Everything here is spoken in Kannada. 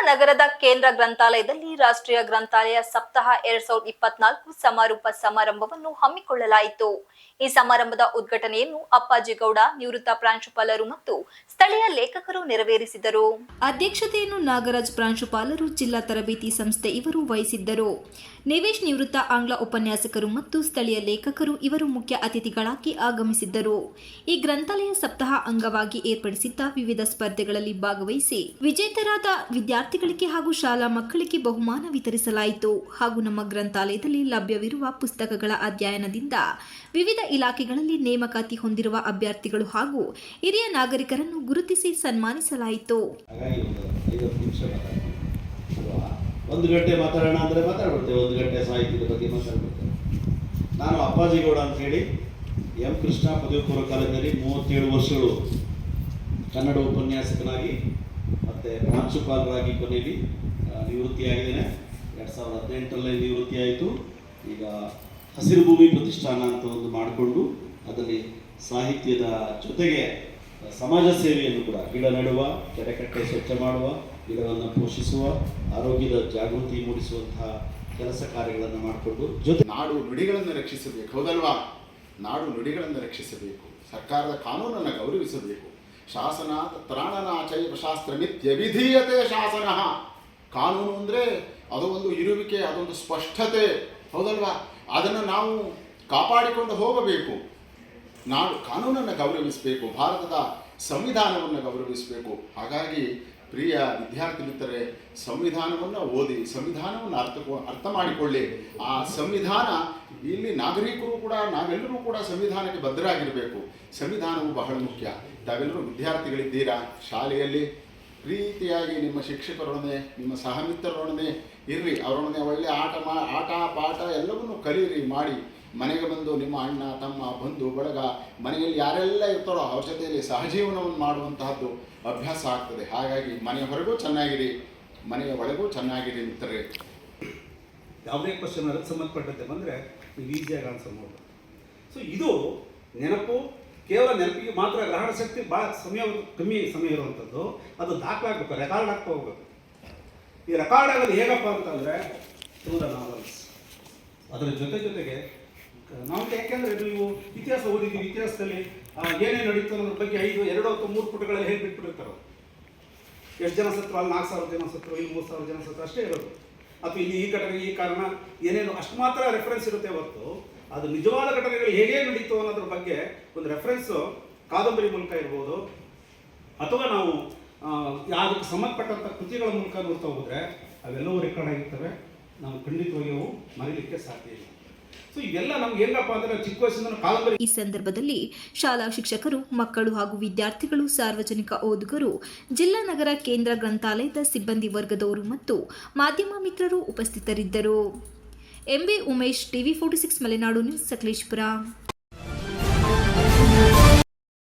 ನಗರದ ಕೇಂದ್ರ ಗ್ರಂಥಾಲಯದಲ್ಲಿ ರಾಷ್ಟ್ರೀಯ ಗ್ರಂಥಾಲಯ ಸಪ್ತಾಹ 2024 ಸಮಾರೋಪ ಸಮಾರಂಭವನ್ನು ಹಮ್ಮಿಕೊಳ್ಳಲಾಯಿತು. ಈ ಸಮಾರಂಭದ ಉದ್ಘಾಟನೆಯನ್ನು ಅಪ್ಪಾಜಿಗೌಡ, ನಿವೃತ್ತ ಪ್ರಾಂಶುಪಾಲರು ಮತ್ತು ಸ್ಥಳೀಯ ಲೇಖಕರು ನೆರವೇರಿಸಿದರು. ಅಧ್ಯಕ್ಷತೆಯನ್ನು ನಾಗರಾಜ್ ಪ್ರಾಂಶುಪಾಲರು, ಜಿಲ್ಲಾ ತರಬೇತಿ ಸಂಸ್ಥೆ ಇವರು ವಹಿಸಿದ್ದರು. ನಿವೇಶ್ ನಿವೃತ್ತ ಆಂಗ್ಲ ಉಪನ್ಯಾಸಕರು ಮತ್ತು ಸ್ಥಳೀಯ ಲೇಖಕರು ಇವರು ಮುಖ್ಯ ಅತಿಥಿಗಳಾಗಿ ಆಗಮಿಸಿದ್ದರು. ಈ ಗ್ರಂಥಾಲಯ ಸಪ್ತಾಹ ಅಂಗವಾಗಿ ಏರ್ಪಡಿಸಿದ್ದ ವಿವಿಧ ಸ್ಪರ್ಧೆಗಳಲ್ಲಿ ಭಾಗವಹಿಸಿ ವಿಜೇತರಾದ ವಿದ್ಯಾರ್ಥಿಗಳಿಗೆ ಹಾಗೂ ಶಾಲಾ ಮಕ್ಕಳಿಗೆ ಬಹುಮಾನ ವಿತರಿಸಲಾಯಿತು. ಹಾಗೂ ನಮ್ಮ ಗ್ರಂಥಾಲಯದಲ್ಲಿ ಲಭ್ಯವಿರುವ ಪುಸ್ತಕಗಳ ಅಧ್ಯಯನದಿಂದ ವಿವಿಧ ಇಲಾಖೆಗಳಲ್ಲಿ ನೇಮಕಾತಿ ಹೊಂದಿರುವ ಅಭ್ಯರ್ಥಿಗಳು ಹಾಗೂ ಹಿರಿಯ ನಾಗರಿಕರನ್ನು ಗುರುತಿಸಿ ಸನ್ಮಾನಿಸಲಾಯಿತು. ಒಂದು ಗಂಟೆ ಮಾತಾಡೋಣ ಅಂದರೆ ಮಾತಾಡ್ಬಿಡ್ತೇವೆ, ಒಂದು ಗಂಟೆ ಸಾಹಿತ್ಯದ ಬಗ್ಗೆ ಮಾತಾಡ್ಬಿಡ್ತೇವೆ. ನಾನು ಅಪ್ಪಾಜಿಗೌಡ ಅಂತೇಳಿ ಎಂ ಕೃಷ್ಣ ಪದವಿ ಪೂರ್ವ ಕಾಲೇಜಿನಲ್ಲಿ 37 ವರ್ಷಗಳು ಕನ್ನಡ ಉಪನ್ಯಾಸಕನಾಗಿ ಮತ್ತು ಪ್ರಾಂಶುಪಾಲರಾಗಿ ಕೊನೆಯಲ್ಲಿ ನಿವೃತ್ತಿಯಾಗಿದ್ದೇನೆ. 2018ರಲ್ಲಿ ನಿವೃತ್ತಿಯಾಯಿತು. ಈಗ ಹಸಿರು ಭೂಮಿ ಪ್ರತಿಷ್ಠಾನ ಅಂತ ಒಂದು ಮಾಡಿಕೊಂಡು ಅದರಲ್ಲಿ ಸಾಹಿತ್ಯದ ಜೊತೆಗೆ ಸಮಾಜ ಸೇವೆಯನ್ನು ಕೂಡ, ಗಿಡ ನೆಡುವ, ಕೆರೆಕಟ್ಟೆ ಸ್ವಚ್ಛ ಮಾಡುವ, ಗಿಡವನ್ನು ಪೋಷಿಸುವ, ಆರೋಗ್ಯದ ಜಾಗೃತಿ ಮೂಡಿಸುವಂತಹ ಕೆಲಸ ಕಾರ್ಯಗಳನ್ನು ಮಾಡಿಕೊಂಡು ನಾಡು ನುಡಿಗಳನ್ನು ರಕ್ಷಿಸಬೇಕು. ಹೌದಲ್ವಾ? ನಾಡು ನುಡಿಗಳನ್ನು ರಕ್ಷಿಸಬೇಕು, ಸರ್ಕಾರದ ಕಾನೂನನ್ನು ಗೌರವಿಸಬೇಕು. ಶಾಸನ ತ್ರಾಣನ ಚೈವ ಶಾಸ್ತ್ರಮಿತ್ಯವಿಧೀಯತೆ ಶಾಸನ. ಕಾನೂನು ಅಂದರೆ ಅದು ಒಂದು ಇರುವಿಕೆ, ಅದೊಂದು ಸ್ಪಷ್ಟತೆ. ಹೌದಲ್ವಾ? ಅದನ್ನು ನಾವು ಕಾಪಾಡಿಕೊಂಡು ಹೋಗಬೇಕು. ನಾಡು ಕಾನೂನನ್ನು ಗೌರವಿಸಬೇಕು, ಭಾರತದ ಸಂವಿಧಾನವನ್ನು ಗೌರವಿಸಬೇಕು. ಹಾಗಾಗಿ ಪ್ರಿಯ ವಿದ್ಯಾರ್ಥಿ ಮಿತ್ರರೇ, ಸಂವಿಧಾನವನ್ನು ಓದಿ, ಸಂವಿಧಾನವನ್ನು ಅರ್ಥ ಮಾಡಿಕೊಳ್ಳಿ. ಆ ಸಂವಿಧಾನ ಇಲ್ಲಿ ನಾಗರಿಕರು ಕೂಡ, ನಾವೆಲ್ಲರೂ ಕೂಡ ಸಂವಿಧಾನಕ್ಕೆ ಬದ್ಧರಾಗಿರಬೇಕು. ಸಂವಿಧಾನವು ಬಹಳ ಮುಖ್ಯ. ತಾವೆಲ್ಲರೂ ವಿದ್ಯಾರ್ಥಿಗಳಿದ್ದೀರಾ, ಶಾಲೆಯಲ್ಲಿ ಪ್ರೀತಿಯಾಗಿ ನಿಮ್ಮ ಶಿಕ್ಷಕರೊಡನೆ, ನಿಮ್ಮ ಸಹಮಿತ್ರರೊಡನೆ ಇರ್ರಿ. ಅವರೊಡನೆ ಒಳ್ಳೆಯ ಆಟ ಪಾಠ ಎಲ್ಲವನ್ನೂ ಕಲೀರಿ, ಮಾಡಿ. ಮನೆಗೆ ಬಂದು ನಿಮ್ಮ ಅಣ್ಣ ತಮ್ಮ ಬಂಧು ಬಳಗ ಮನೆಯಲ್ಲಿ ಯಾರೆಲ್ಲ ಇರ್ತಾರೋ ಅವ್ರ ಜೊತೆಯಲ್ಲಿ ಸಹಜೀವನವನ್ನು ಮಾಡುವಂತಹದ್ದು ಅಭ್ಯಾಸ ಆಗ್ತದೆ. ಹಾಗಾಗಿ ಮನೆಯ ಹೊರಗೂ ಚೆನ್ನಾಗಿರಿ, ಮನೆಯ ಒಳಗೂ ಚೆನ್ನಾಗಿರಿ ಮಿತ್ರರೇ. ಯಾವುದೇ ಕ್ವಶನ್ ಅದಕ್ಕೆ ಸಂಬಂಧಪಟ್ಟಂತೆ ಬಂದರೆ ನೀವು ಈಸಿಯಾಗಿ ಆನ್ಸರ್ ಮಾಡ್ಬೋದು. ಸೊ ಇದು ನೆನಪು, ಕೇವಲ ನೆನಪಿಗೆ ಮಾತ್ರ ಗ್ರಹಣ ಶಕ್ತಿ ಭಾಳ ಕಮ್ಮಿ ಸಮಯ ಇರುವಂಥದ್ದು. ಅದು ದಾಖಲಾಗಬೇಕು, ರೆಕಾರ್ಡ್ ಆಗ್ತಾ ಹೋಗ್ಬೇಕು. ಈ ರೆಕಾರ್ಡ್ ಆಗೋದು ಹೇಗಪ್ಪ ಅಂತಂದರೆ ಥ್ರೂ ದ ನಾವೆಲ್ಸ್. ಅದರ ಜೊತೆಗೆ ನಾವು ಯಾಕೆಂದರೆ ನೀವು ಇತಿಹಾಸ ಓದಿದ್ದೀವಿ, ಇತಿಹಾಸದಲ್ಲಿ ಏನೇನು ನಡೀತು ಅನ್ನೋದ್ರ ಬಗ್ಗೆ 2 ಅಥವಾ 3 ಪುಟಗಳಲ್ಲಿ ಹೇಗೆ ಬಿಟ್ಬಿಟ್ಟಿರ್ತಾರೆ. ಎಷ್ಟು ಜನ ಸತ್ರು, ಅಲ್ಲಿ 4,000 ಜನ ಸತ್ರು, ಇಲ್ಲಿ 3,000 ಜನ ಸತ್ರು ಅಷ್ಟೇ ಇರೋದು. ಅಥವಾ ಇಲ್ಲಿ ಈ ಘಟನೆ, ಈ ಕಾರಣ, ಏನೇನು ಅಷ್ಟು ಮಾತ್ರ ರೆಫರೆನ್ಸ್ ಇರುತ್ತೆ ಹೊರತು ಅದು ನಿಜವಾದ ಘಟನೆಗಳು ಹೇಗೆ ನಡೀತು ಅನ್ನೋದ್ರ ಬಗ್ಗೆ ಒಂದು ರೆಫರೆನ್ಸು ಕಾದಂಬರಿ ಮೂಲಕ ಇರ್ಬೋದು, ಅಥವಾ ನಾವು ಅದಕ್ಕೆ ಸಂಬಂಧಪಟ್ಟಂಥ ಕೃತಿಗಳ ಮೂಲಕ ನೋಡ್ತಾ ಹೋದರೆ ಅವೆಲ್ಲವೂ ರೆಕಾರ್ಡ್ ಆಗಿರ್ತವೆ. ನಾವು ಖಂಡಿತವಾಗಿ ಅವು ಮರೀಲಿಕ್ಕೆ ಸಾಧ್ಯ ಇಲ್ಲ. ಸೊ ಇವೆಲ್ಲ ನಮ್ಗೆ ಹೆಂಗಪ್ಪ ಅಂದರೆ ಚಿಕ್ಕ ವಯಸ್ಸಿನ ಕಾದಂಬರಿ. ಈ ಸಂದರ್ಭದಲ್ಲಿ ಶಾಲಾ ಶಿಕ್ಷಕರು, ಮಕ್ಕಳು ಹಾಗೂ ವಿದ್ಯಾರ್ಥಿಗಳು, ಸಾರ್ವಜನಿಕ ಓದುಗರು, ಜಿಲ್ಲಾ ನಗರ ಕೇಂದ್ರ ಗ್ರಂಥಾಲಯದ ಸಿಬ್ಬಂದಿ ವರ್ಗದವರು ಮತ್ತು ಮಾಧ್ಯಮ ಮಿತ್ರರು ಉಪಸ್ಥಿತರಿದ್ದರು. M B Umesh, TV 46 Malenadu news, Sakleshpur.